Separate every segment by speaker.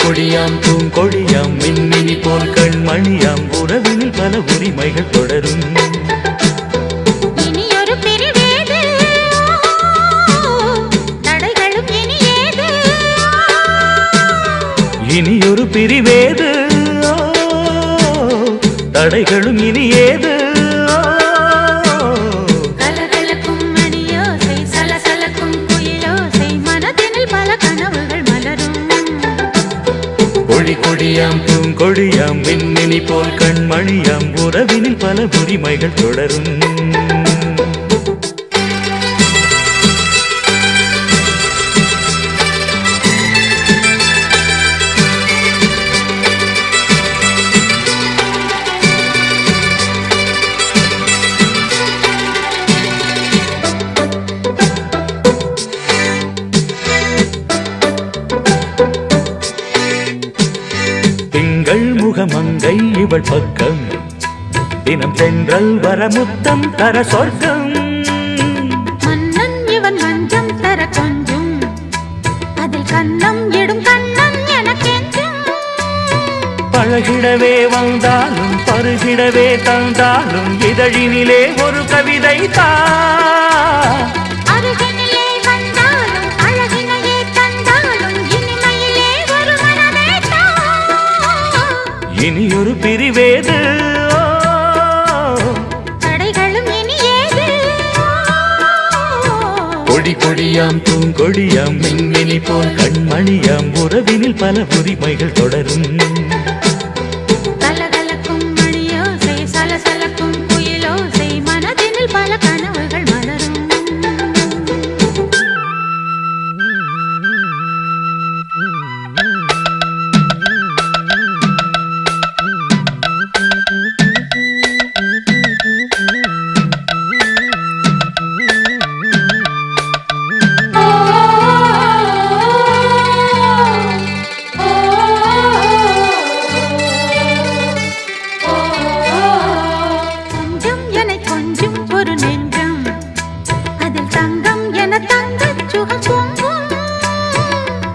Speaker 1: கொடியாம் பூங்கொடியாம் மின்மினி போல் கண்மணியாம் உறவில் பல உரிமைகள் தொடரும்.
Speaker 2: இனியொரு பிரிவேது தடைகளும் இனியேது,
Speaker 1: இனியொரு பிரிவேது தடைகளும் இனியேது.
Speaker 2: கலகலக்கும் மணியோசை சலசலக்கும் குயிலோசை மனதினில் பல கனவுகள் மலரும்.
Speaker 1: கொடியாம் பூங்கொடியாம் மின்மினி போல் கண்மணியாம் உறவினில் பல உரிமைகள் தொடரும். முகமங்கை இவள் பக்கம் தினம் சென்றல் வரமுத்தம் தர சொர்க்கம்.
Speaker 2: மன்னன் இவன் மஞ்சம் தர கொஞ்சம் அதில் கண்ணம் எடும் கண்ணன் எனக்கென்றும்.
Speaker 1: பழகிடவே வந்தாலும் பருகிடவே தந்தாலும் இதழினிலே ஒரு கவிதை தான். இனியொரு பிரிவேது
Speaker 2: தடைகளும் இனியேது.
Speaker 1: கொடியாம் பூங்கொடியாம் மின்மினி போல் கண்மணியாம் உறவினில் பல உரிமைகள் தொடரும்.
Speaker 2: கலகலக்கும் மணியோசை சலசலக்கும் குயிலோசை மனதினில் பல கனவுகள் மலரும்.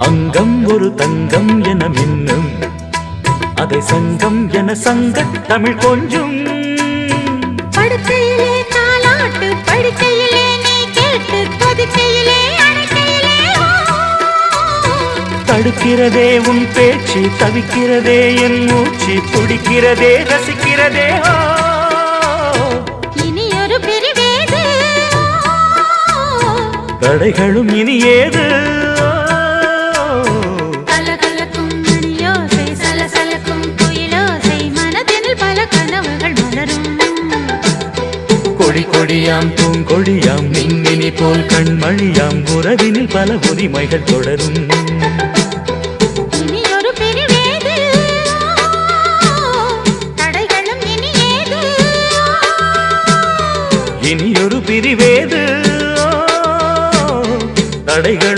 Speaker 1: அங்கம் ஒரு தங்கம் என மின்னும் அதை சங்கம் என சங்க தமிழ் கொஞ்சும்.
Speaker 2: படுக்கையிலே தாலாட்டு படுக்கையிலே நீ கேட்டு கொதிக்கையிலே அணைக்கையிலே
Speaker 1: தடுக்கிறதே உன் பேச்சு தவிக்கிறதே என் மூச்சு துடிக்கிறதே ரசிக்கிறதே.
Speaker 2: இனியொரு பிரிவேது
Speaker 1: தடைகளும் இனியேது.
Speaker 2: கலகலக்கும் மணியோசை சலசலக்கும் குயிலோசை மனதினில் பல கனவுகள் மலரும்.
Speaker 1: கொடியாம் பூங்கொடியாம் மின்மினி போல் கண்மணியாம் உறவினில் பல உரிமைகள் தொடரும்.
Speaker 2: இனியொரு பிரிவேது தடைகளும் இனியேது.
Speaker 1: இனியொரு பிரிவேது தடைகள்